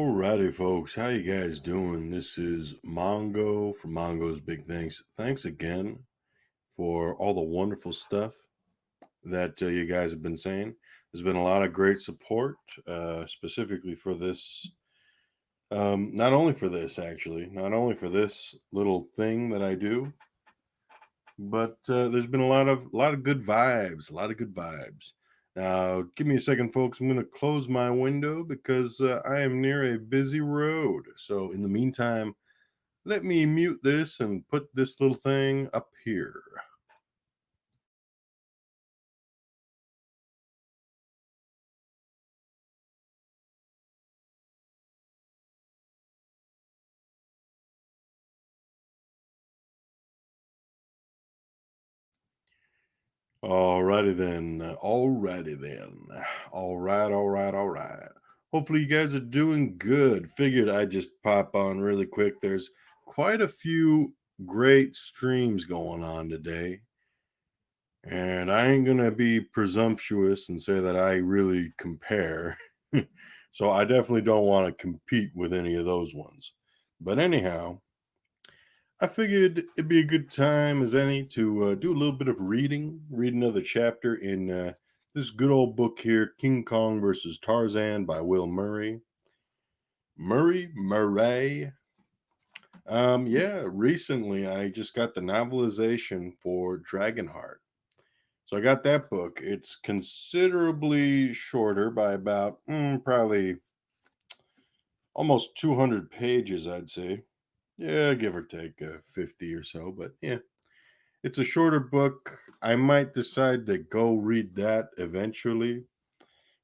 Alrighty, folks. How you guys doing? This is Mongo from Mongo's Big Thanks. Thanks again for all the wonderful stuff that you guys have been saying. There's been a lot of great support, specifically for this. Not only for this, actually, not only for this little thing that I do, but there's been a lot of good vibes, a lot of good vibes. Now, give me a second, folks. I'm going to close my window because I am near a busy road. So, in the meantime, let me mute this and put this little thing up here. Alrighty then. Alrighty then. All right. Hopefully, you guys are doing good. Figured I'd just pop on really quick. There's quite a few great streams going on today. And I ain't going to be presumptuous and say that I really compare. So I definitely don't want to compete with any of those ones. But anyhow, I figured it'd be a good time as any to do a little bit of read another chapter in this good old book here, King Kong versus Tarzan by Will Murray. Murray. Yeah, recently I just got the novelization for Dragonheart. So I got that book. It's considerably shorter by about probably almost 200 pages, I'd say. Yeah, give or take 50 or so. But yeah, it's a shorter book. I might decide to go read that eventually.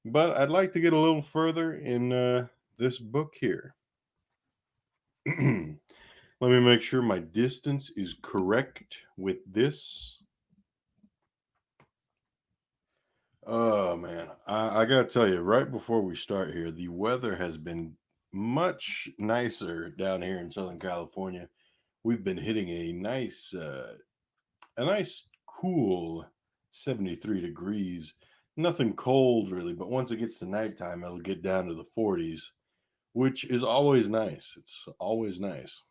But I'd like to get a little further in this book here. Let me make sure my distance is correct with this. Oh man, I gotta tell you, right before we start here, the weather has been much nicer down here in Southern California. We've been hitting a nice cool 73 degrees. Nothing cold really, but once it gets to nighttime, it'll get down to the 40s, which is always nice. It's always nice.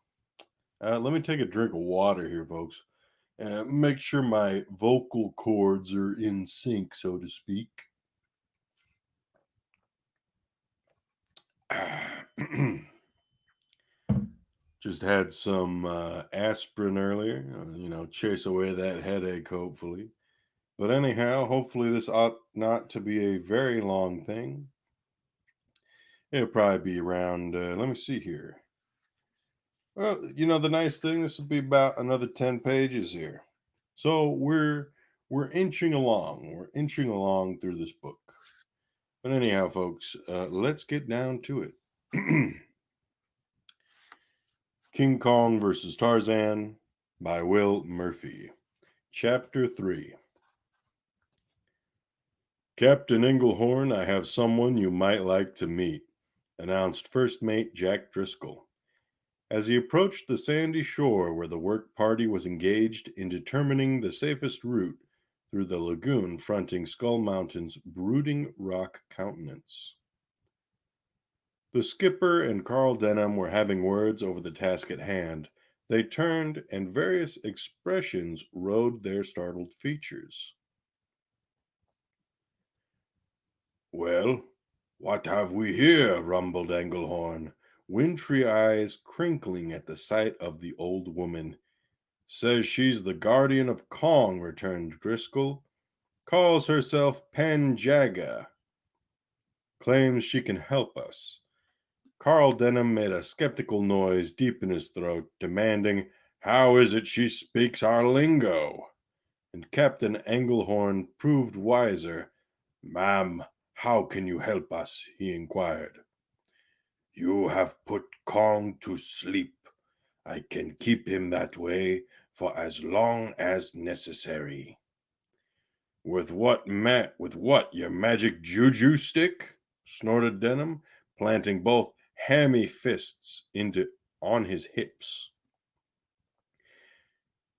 Let me take a drink of water here, folks. Make sure my vocal cords are in sync, so to speak. Just had some aspirin earlier, chase away that headache, hopefully. But anyhow, hopefully this ought not to be a very long thing. It'll probably be around, let me see here. Well, the nice thing, this will be about another 10 pages here. So we're inching along. We're inching along through this book. But anyhow, folks, let's get down to it. King Kong versus Tarzan by Will Murphy. Chapter 3. Captain Englehorn, I have someone you might like to meet, announced First Mate Jack Driscoll. As he approached the sandy shore where the work party was engaged in determining the safest route through the lagoon fronting Skull Mountain's brooding rock countenance. The skipper and Carl Denham were having words over the task at hand. They turned, and various expressions rode their startled features. "Well, what have we here?" rumbled Englehorn, wintry eyes crinkling at the sight of the old woman. "Says she's the guardian of Kong," returned Driscoll. "Calls herself Panjaga. Claims she can help us." Carl Denham made a skeptical noise deep in his throat, demanding, "How is it she speaks our lingo?" And Captain Englehorn proved wiser. "Ma'am, how can you help us?" he inquired. "You have put Kong to sleep. I can keep him that way for as long as necessary." With what, your magic juju stick?" snorted Denham, planting both hammy fists on his hips.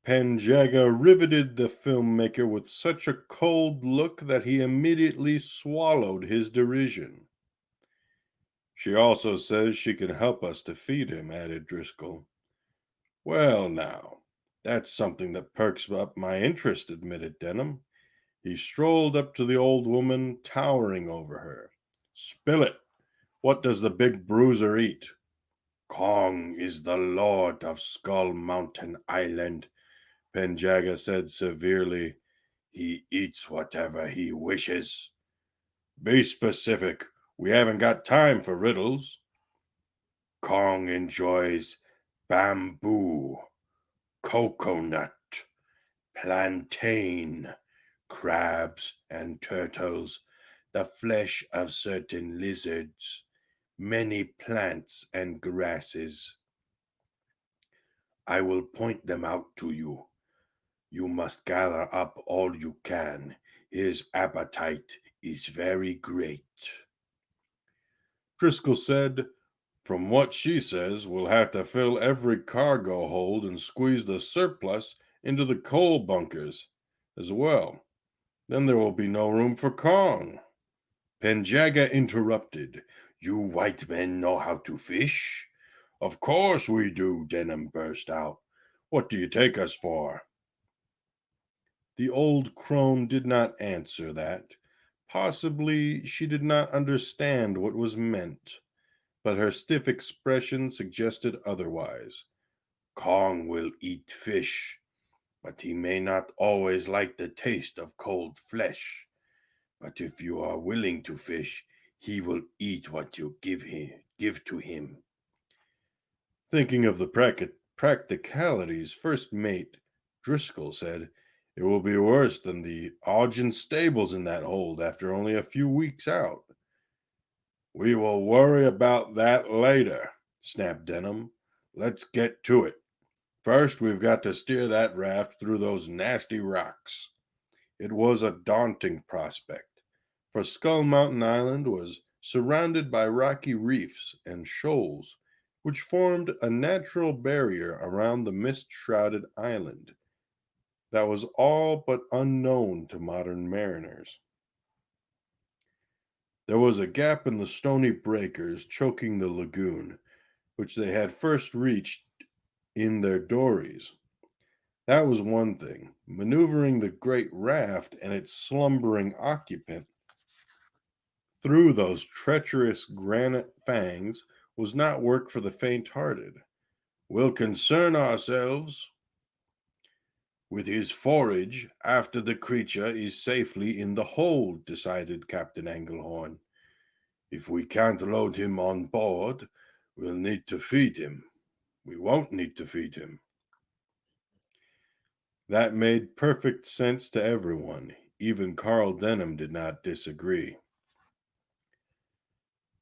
Panjaga riveted the filmmaker with such a cold look that he immediately swallowed his derision. She also says she can help us to feed him, added Driscoll. Well, now, that's something that perks up my interest, admitted Denham. He strolled up to the old woman, towering over her. Spill it. What does the big bruiser eat? Kong is the lord of Skull Mountain Island, Penjaga said severely. He eats whatever he wishes. Be specific. We haven't got time for riddles. Kong enjoys bamboo, coconut, plantain, crabs and turtles, the flesh of certain lizards, many plants and grasses. I will point them out to you. You must gather up all you can. His appetite is very great. Driscoll said, from what she says, we'll have to fill every cargo hold and squeeze the surplus into the coal bunkers as well. Then there will be no room for Kong. Penjaga interrupted. You white men know how to fish? Of course we do, Denham burst out. What do you take us for? The old crone did not answer that. Possibly she did not understand what was meant, but her stiff expression suggested otherwise. Kong will eat fish, but he may not always like the taste of cold flesh. But if you are willing to fish, he will eat what you give to him. Thinking of the practicalities, first mate Driscoll said, it will be worse than the Augean stables in that hold after only a few weeks out. We will worry about that later, snapped Denham. Let's get to it. First, we've got to steer that raft through those nasty rocks. It was a daunting prospect, for Skull Mountain Island was surrounded by rocky reefs and shoals, which formed a natural barrier around the mist shrouded island that was all but unknown to modern mariners. There was a gap in the stony breakers choking the lagoon, which they had first reached in their dories. That was one thing. Maneuvering the great raft and its slumbering occupant through those treacherous granite fangs was not work for the faint hearted. We'll concern ourselves with his forage after the creature is safely in the hold, decided Captain Engelhorn. If we can't load him on board, we'll need to feed him. We won't need to feed him. That made perfect sense to everyone. Even Carl Denham did not disagree.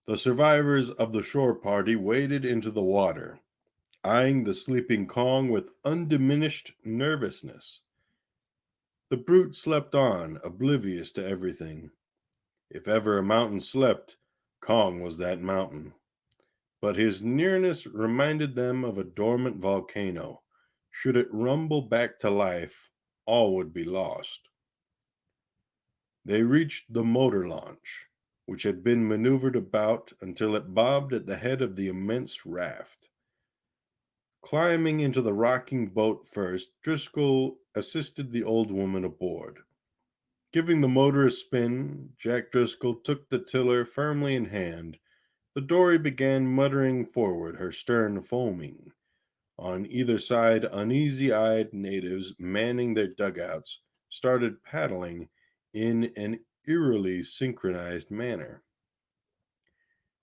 The survivors of the shore party waded into the water, eyeing the sleeping Kong with undiminished nervousness. The brute slept on, oblivious to everything. If ever a mountain slept, Kong was that mountain. But his nearness reminded them of a dormant volcano. Should it rumble back to life, all would be lost. They reached the motor launch, which had been maneuvered about until it bobbed at the head of the immense raft. Climbing into the rocking boat first, Driscoll assisted the old woman aboard. Giving the motor a spin, Jack Driscoll took the tiller firmly in hand. The dory began muttering forward, her stern foaming. On either side, uneasy-eyed natives manning their dugouts started paddling in an eerily synchronized manner.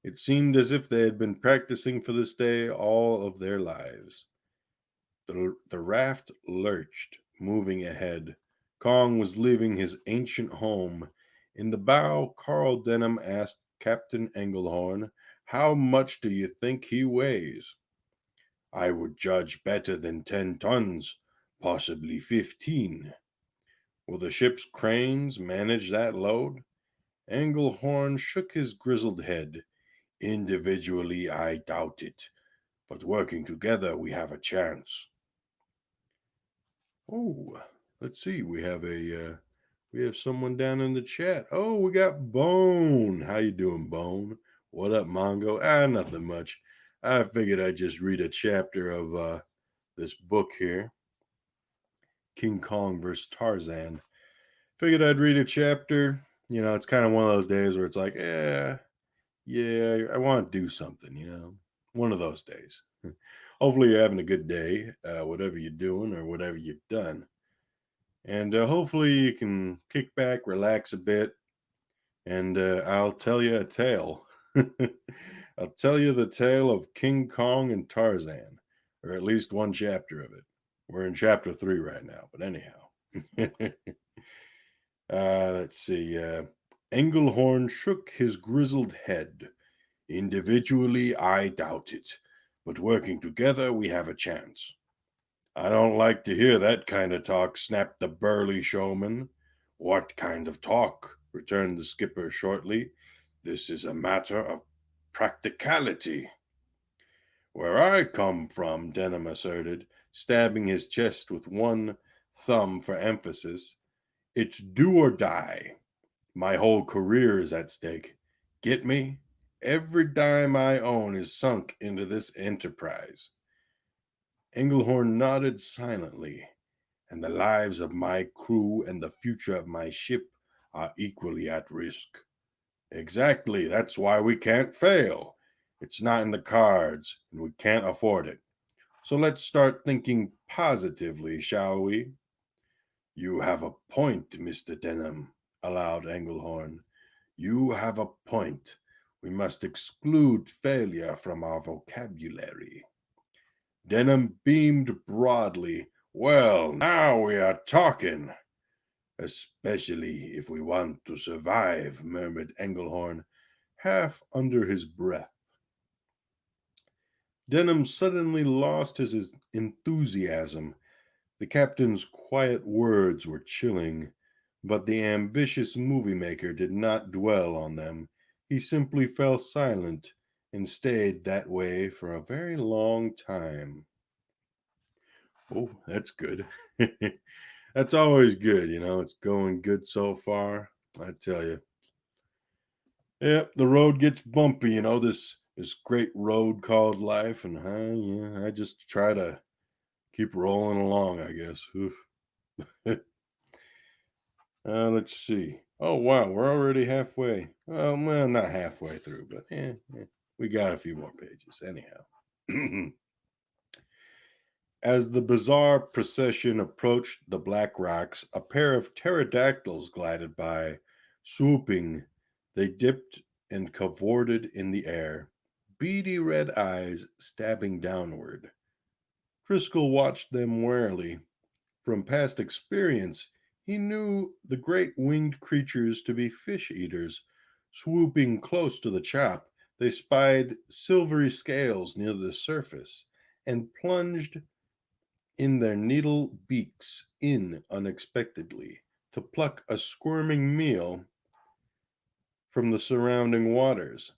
It seemed as if they had been practicing for this day all of their lives. The raft lurched, moving ahead. Kong was leaving his ancient home. In the bow, Carl Denham asked Captain Engelhorn, how much do you think he weighs? I would judge better than 10 tons, possibly 15. Will the ship's cranes manage that load? Engelhorn shook his grizzled head. Individually, I doubt it, but working together, we have a chance. Oh, let's see. We have someone down in the chat. Oh, we got Bone. How you doing, Bone? What up, Mongo? Ah, nothing much. I figured I'd just read a chapter of this book here, King Kong versus Tarzan. Figured I'd read a chapter. You know, it's kind of one of those days where it's like, yeah, I want to do something, you know, one of those days. Hopefully, you're having a good day, whatever you're doing or whatever you've done. And hopefully, you can kick back, relax a bit, and I'll tell you a tale. I'll tell you the tale of King Kong and Tarzan, or at least one chapter of it. We're in chapter 3 right now, but anyhow. Let's see. Engelhorn shook his grizzled head. Individually, I doubt it, but working together, we have a chance. I don't like to hear that kind of talk, snapped the burly showman. What kind of talk? Returned the skipper shortly. This is a matter of practicality. Where I come from, Denham asserted, stabbing his chest with one thumb for emphasis, it's do or die. My whole career is at stake. Get me? Every dime I own is sunk into this enterprise. Engelhorn nodded silently. And the lives of my crew and the future of my ship are equally at risk. Exactly. That's why we can't fail. It's not in the cards, and we can't afford it. So let's start thinking positively, shall we? You have a point, Mr. Denham, allowed Engelhorn. You have a point. We must exclude failure from our vocabulary. Denham beamed broadly. Well, now we are talking. Especially if we want to survive, murmured Engelhorn, half under his breath. Denham suddenly lost his enthusiasm. The captain's quiet words were chilling, but the ambitious movie maker did not dwell on them. He simply fell silent and stayed that way for a very long time. Oh, that's good. That's always good, you know. It's going good so far. I tell you. Yep, the road gets bumpy, you know, this great road called life, and yeah, I just try to keep rolling along, I guess. Oof. Let's see. Oh wow, we're already halfway. Well, not halfway through, but we got a few more pages. Anyhow, as the bizarre procession approached the Black Rocks, a pair of pterodactyls glided by, swooping. They dipped and cavorted in the air, beady red eyes stabbing downward. Driscoll watched them warily. From past experience, he knew the great winged creatures to be fish eaters. Swooping close to the chop, they spied silvery scales near the surface and plunged in their needle beaks in unexpectedly to pluck a squirming meal from the surrounding waters.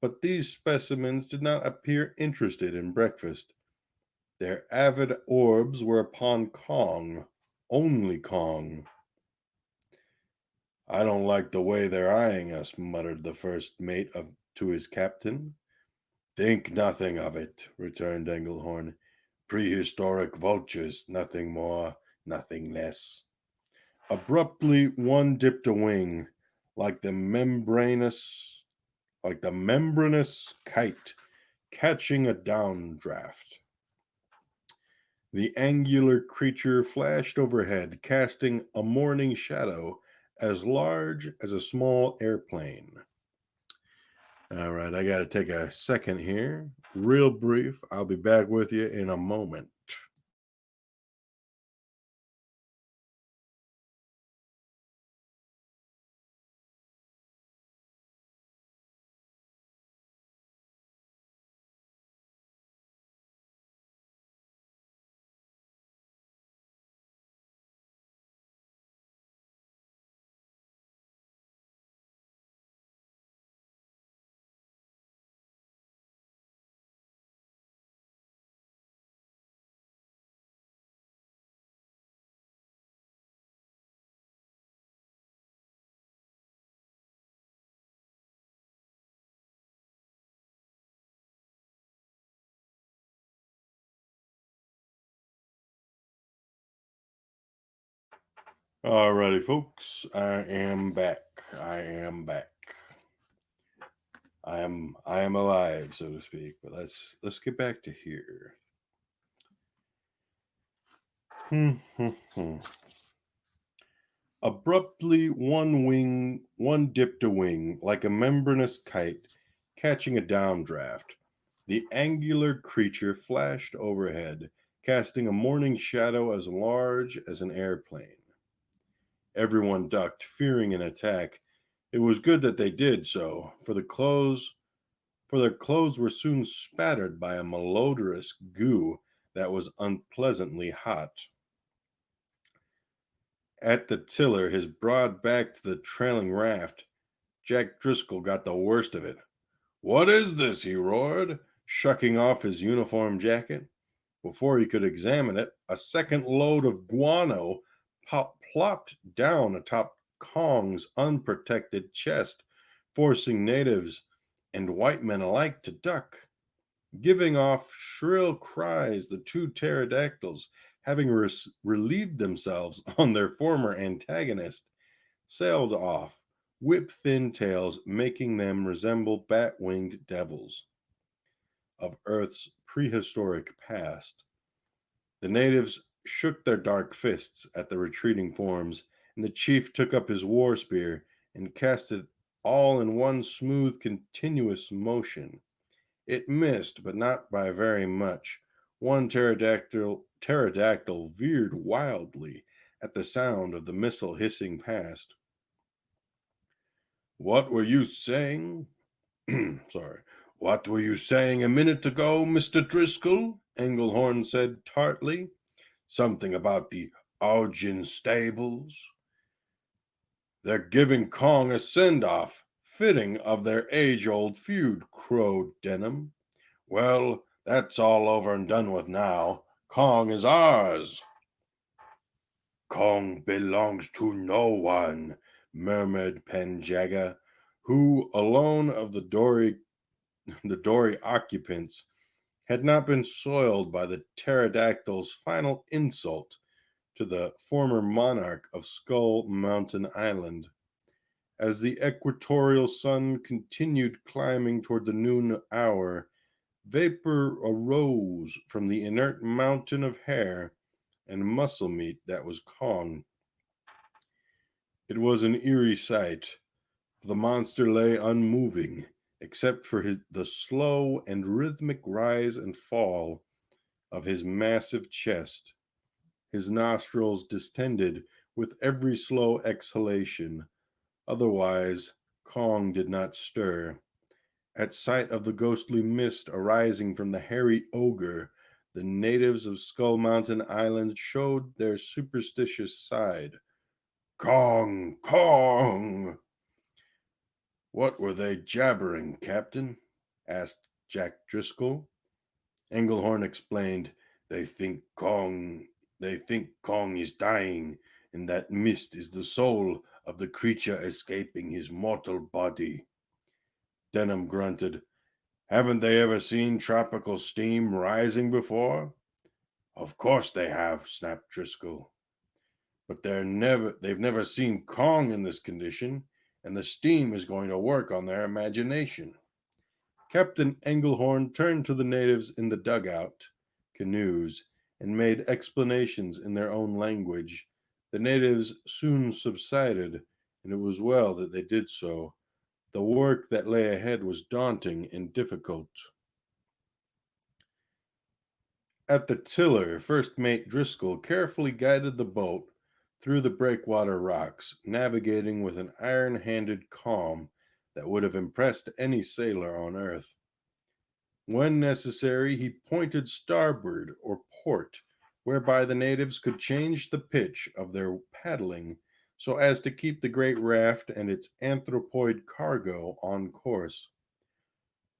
But these specimens did not appear interested in breakfast. Their avid orbs were upon Kong, only Kong. I don't like the way they're eyeing us, muttered the first mate to his captain. Think nothing of it, returned Engelhorn. Prehistoric vultures, nothing more, nothing less. Abruptly, one dipped a wing, like the membranous kite catching a downdraft. The angular creature flashed overhead, casting a morning shadow as large as a small airplane. All right, I got to take a second here. Real brief. I'll be back with you in a moment. Alrighty, folks. I am back. I am back. I am alive, so to speak. But let's get back to here. Abruptly, one dipped a wing like a membranous kite catching a downdraft. The angular creature flashed overhead, casting a morning shadow as large as an airplane. Everyone ducked, fearing an attack. It was good that they did so, for their clothes were soon spattered by a malodorous goo that was unpleasantly hot. At the tiller, his broad back to the trailing raft, Jack Driscoll got the worst of it. "What is this?" he roared, shucking off his uniform jacket. Before he could examine it, a second load of guano plopped down atop Kong's unprotected chest, forcing natives and white men alike to duck. Giving off shrill cries, the two pterodactyls, having relieved themselves on their former antagonist, sailed off, whip thin tails making them resemble bat winged devils of Earth's prehistoric past. The natives shook their dark fists at the retreating forms, and the chief took up his war spear and cast it all in one smooth, continuous motion. It missed, but not by very much. One pterodactyl veered wildly at the sound of the missile hissing past. "What were you saying?" Sorry. "What were you saying a minute ago, Mr. Driscoll?" Englehorn said tartly. "Something about the Augean stables." "They're giving Kong a send-off, fitting of their age-old feud," crowed Denham. "Well, that's all over and done with now. Kong is ours." "Kong belongs to no one," murmured Penjaga, who, alone of the dory occupants, had not been soiled by the pterodactyl's final insult to the former monarch of Skull Mountain Island. As the equatorial sun continued climbing toward the noon hour, vapor arose from the inert mountain of hair and muscle meat that was Kong. It was an eerie sight. The monster lay unmoving, except for the slow and rhythmic rise and fall of his massive chest, his nostrils distended with every slow exhalation. Otherwise, Kong did not stir. At sight of the ghostly mist arising from the hairy ogre, the natives of Skull Mountain Island showed their superstitious side. "Kong! Kong!" "What were they jabbering, Captain?" asked Jack Driscoll. Englehorn explained, They think Kong is dying, and that mist is the soul of the creature escaping his mortal body." Denham grunted. "Haven't they ever seen tropical steam rising before?" "Of course they have," snapped Driscoll. "But they've never seen Kong in this condition, and the steam is going to work on their imagination." Captain Englehorn turned to the natives in the dugout canoes and made explanations in their own language. The natives soon subsided, and it was well that they did so. The work that lay ahead was daunting and difficult. At the tiller, First Mate Driscoll carefully guided the boat through the breakwater rocks, navigating with an iron-handed calm that would have impressed any sailor on Earth. When necessary, he pointed starboard or port, whereby the natives could change the pitch of their paddling so as to keep the great raft and its anthropoid cargo on course.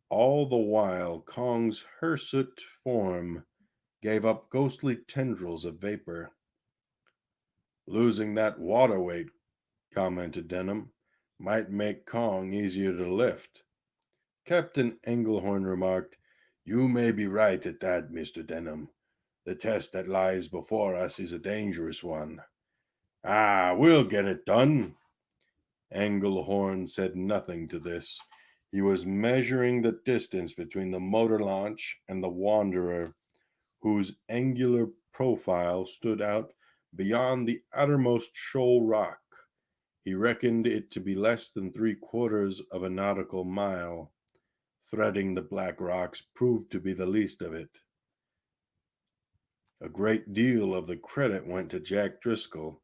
All the while, Kong's hirsute form gave up ghostly tendrils of vapor. "Losing that water weight," commented Denham, "might make Kong easier to lift." Captain Englehorn remarked, "You may be right at that, Mr. Denham. The test that lies before us is a dangerous one. Ah, we'll get it done. Engelhorn said nothing to this. He was measuring the distance between the motor launch and the Wanderer, whose angular profile stood out beyond the outermost shoal rock. He reckoned it to be less than 3/4 of a nautical mile. Threading the black rocks proved to be the least of it. A great deal of the credit went to Jack Driscoll,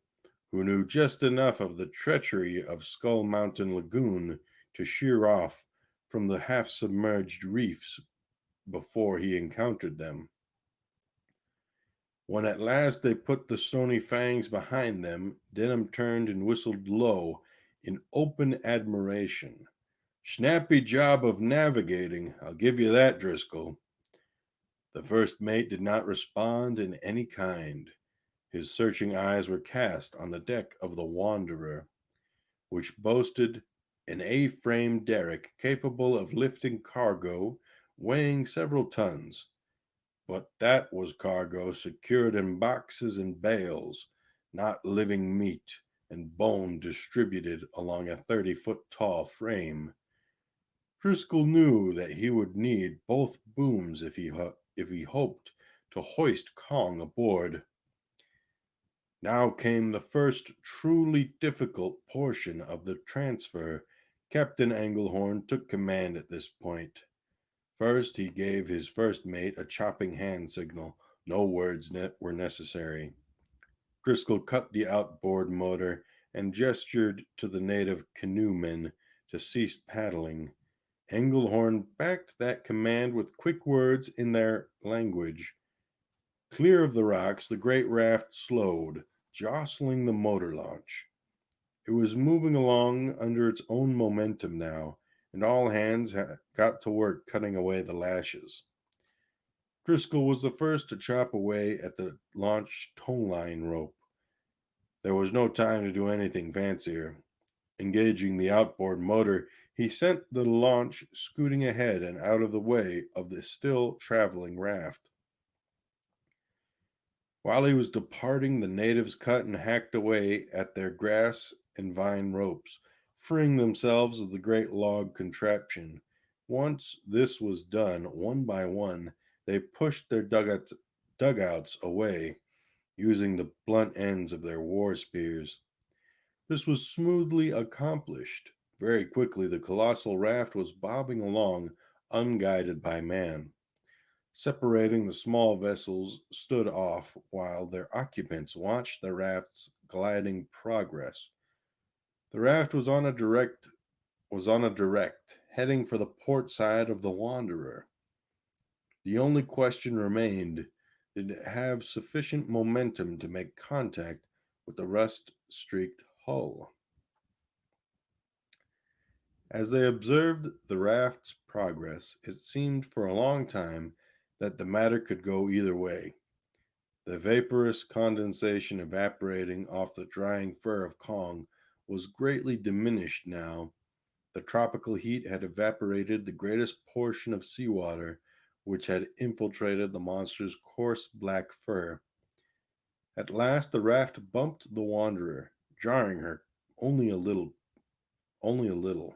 who knew just enough of the treachery of Skull Mountain Lagoon to sheer off from the half submerged reefs before he encountered them. When at last they put the stony fangs behind them, Denham turned and whistled low in open admiration. Snappy job of navigating, I'll give you that, Driscoll. The first mate did not respond in any kind. His searching eyes were cast on the deck of the Wanderer, which boasted an A-frame derrick capable of lifting cargo weighing several tons. But that was cargo secured in boxes and bales, not living meat and bone distributed along a 30-foot tall frame. Driscoll knew that he would need both booms if he hoped to hoist Kong aboard. Now came the first truly difficult portion of the transfer. Captain Engelhorn took command at this point. First, he gave his first mate a chopping hand signal. No words were necessary. Driscoll cut the outboard motor and gestured to the native canoemen to cease paddling. Engelhorn backed that command with quick words in their language. Clear of the rocks, the great raft slowed, jostling the motor launch. It was moving along under its own momentum now, and all hands got to work cutting away the lashes. Driscoll was the first to chop away at the launch towline rope. There was no time to do anything fancier. Engaging the outboard motor, he sent the launch scooting ahead and out of the way of the still traveling raft. While he was departing, the natives cut and hacked away at their grass and vine ropes, freeing themselves of the great log contraption. Once this was done, one by one, they pushed their dugouts away, using the blunt ends of their war spears. This was smoothly accomplished. Very quickly, the colossal raft was bobbing along, unguided by man. Separating the small vessels stood off while their occupants watched the raft's gliding progress. The raft was on a direct, heading for the port side of the Wanderer. The only question remained, did it have sufficient momentum to make contact with the rust-streaked hull? As they observed the raft's progress, it seemed for a long time that the matter could go either way. The vaporous condensation evaporating off the drying fur of Kong was greatly diminished now. The tropical heat had evaporated the greatest portion of seawater which had infiltrated the monster's coarse black fur. At last the raft bumped the Wanderer, jarring her only a little, only a little.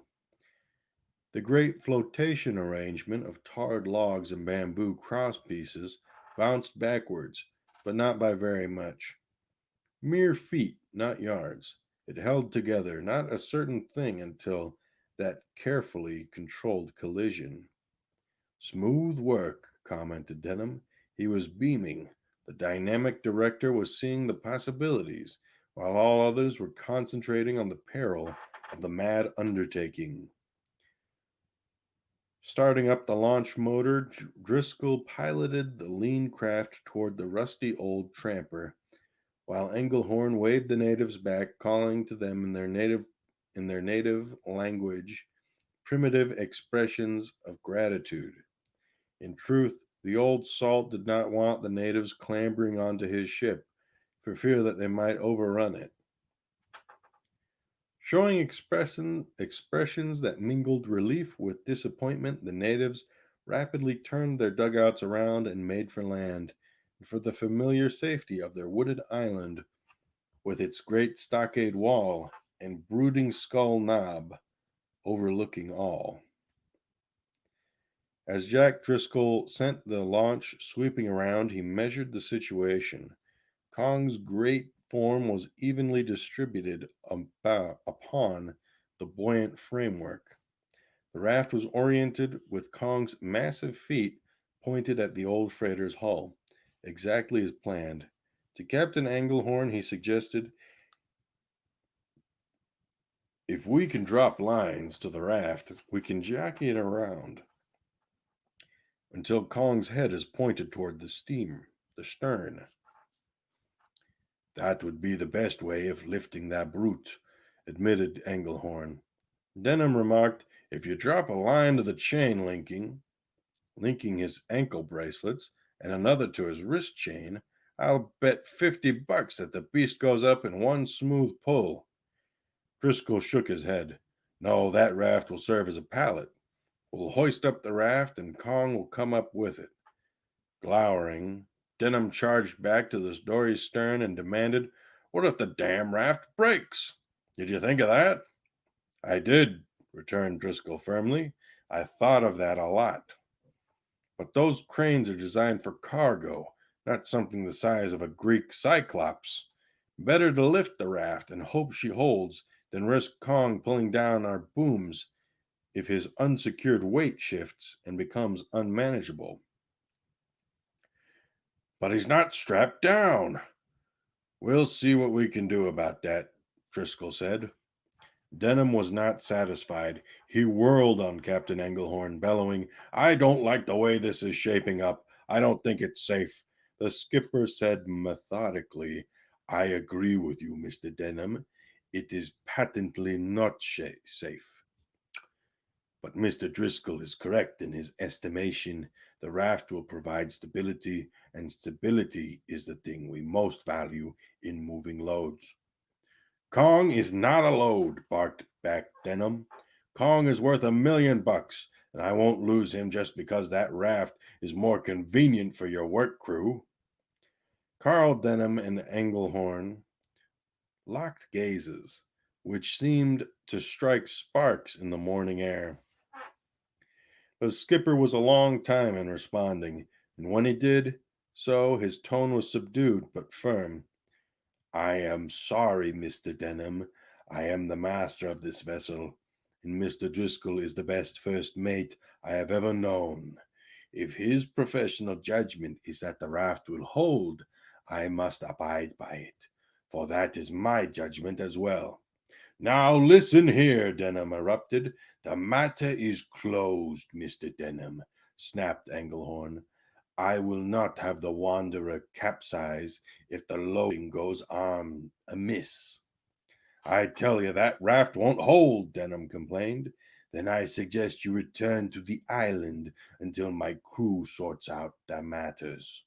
The great flotation arrangement of tarred logs and bamboo cross pieces bounced backwards, but not by very much. Mere feet, not yards. It held together, not a certain thing until that carefully controlled collision. Smooth work, commented Denham. He was beaming. The dynamic director was seeing the possibilities, while all others were concentrating on the peril of the mad undertaking. Starting up the launch motor, Driscoll piloted the lean craft toward the rusty old tramper, while Engelhorn waved the natives back, calling to them in their native language primitive expressions of gratitude. In truth, the old salt did not want the natives clambering onto his ship for fear that they might overrun it. Showing expressions that mingled relief with disappointment, the natives rapidly turned their dugouts around and made for land, and for the familiar safety of their wooded island. with its great stockade wall and brooding skull knob overlooking all. As Jack Driscoll sent the launch sweeping around, he measured the situation. Kong's great form was evenly distributed upon the buoyant framework. The raft was oriented with Kong's massive feet pointed at the old freighter's hull, exactly as planned. To Captain Anglehorn, he suggested, "If we can drop lines to the raft, we can jockey it around until Kong's head is pointed toward the stern. That would be the best way of lifting that brute," admitted Engelhorn. Denham remarked, "If you drop a line to the chain linking his ankle bracelets, and another to his wrist chain, I'll bet $50 that the beast goes up in one smooth pull." Driscoll shook his head. "No, that raft will serve as a pallet. We'll hoist up the raft, and Kong will come up with it." Glowering, Denham charged back to the dory's stern and demanded, "What if the damn raft breaks? Did you think of that?" "I did," returned Driscoll firmly. "I thought of that a lot. But those cranes are designed for cargo, not something the size of a Greek cyclops. Better to lift the raft and hope she holds than risk Kong pulling down our booms if his unsecured weight shifts and becomes unmanageable." "But he's not strapped down." "We'll see what we can do about that," Driscoll said. Denham was not satisfied. He whirled on Captain Engelhorn, bellowing, "I don't like the way this is shaping up. I don't think it's safe." The skipper said methodically, "I agree with you, Mr. Denham. It is patently not safe. But Mr. Driscoll is correct in his estimation. The raft will provide stability, and stability is the thing we most value in moving loads." "Kong is not a load," barked back Denham. "Kong is worth $1,000,000, and I won't lose him just because that raft is more convenient for your work crew." Carl Denham and Engelhorn locked gazes, which seemed to strike sparks in the morning air. The skipper was a long time in responding, and when he did so, his tone was subdued but firm. "I am sorry, Mr. Denham. I am the master of this vessel, and Mr. Driscoll is the best first mate I have ever known. If his professional judgment is that the raft will hold, I must abide by it, for that is my judgment as well." "Now listen here," Denham erupted. "The matter is closed, Mr. Denham," snapped Engelhorn. "I will not have the Wanderer capsize if the loading goes on amiss." "I tell you that raft won't hold," Denham complained. "Then I suggest you return to the island until my crew sorts out the matters."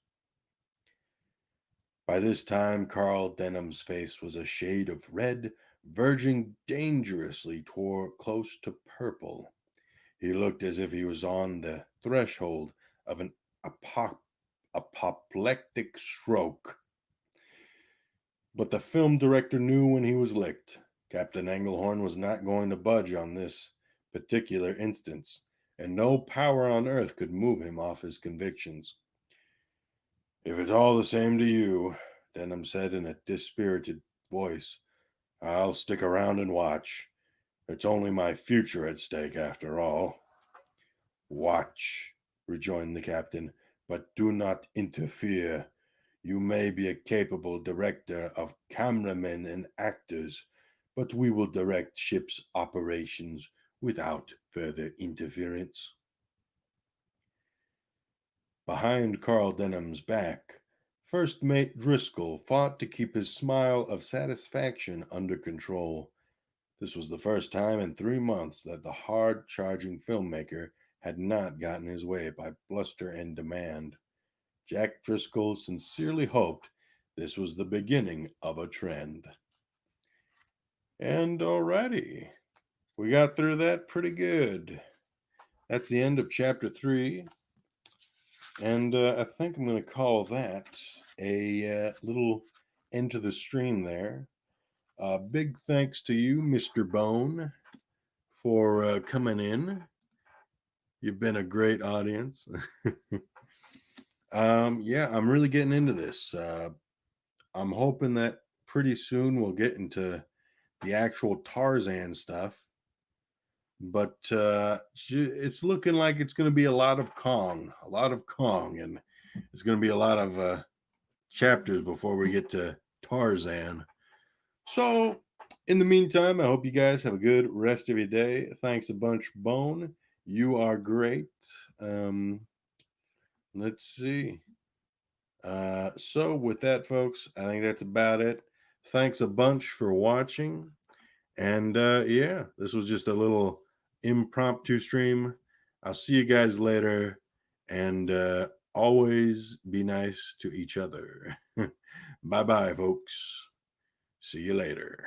By this time, Carl Denham's face was a shade of red, verging dangerously toward close to purple. He looked as if he was on the threshold of an apoplectic stroke. But the film director knew when he was licked. Captain Engelhorn was not going to budge on this particular instance, and no power on earth could move him off his convictions. "If it's all the same to you," Denham said in a dispirited voice, "I'll stick around and watch. It's only my future at stake, after all." "Watch," rejoined the captain, "but do not interfere. You may be a capable director of cameramen and actors, but we will direct ship's operations without further interference." Behind Carl Denham's back, First Mate Driscoll fought to keep his smile of satisfaction under control. This was the first time in 3 months that the hard charging filmmaker had not gotten his way by bluster and demand. Jack Driscoll sincerely hoped this was the beginning of a trend. And alrighty, we got through that pretty good. That's the end of chapter 3. And I think I'm going to call that a little into the stream there. Big thanks to you, Mr. Bone, for coming in. You've been a great audience. Yeah, I'm really getting into this. I'm hoping that pretty soon we'll get into the actual Tarzan stuff. But it's looking like it's going to be a lot of Kong, and it's going to be a lot of chapters before we get to Tarzan. So, in the meantime, I hope you guys have a good rest of your day. Thanks a bunch, Bone. You are great. Um, let's see. So, with that, folks, I think that's about it. Thanks a bunch for watching. And yeah, this was just a little impromptu stream. I'll see you guys later. And always be nice to each other. Bye bye, folks. See you later.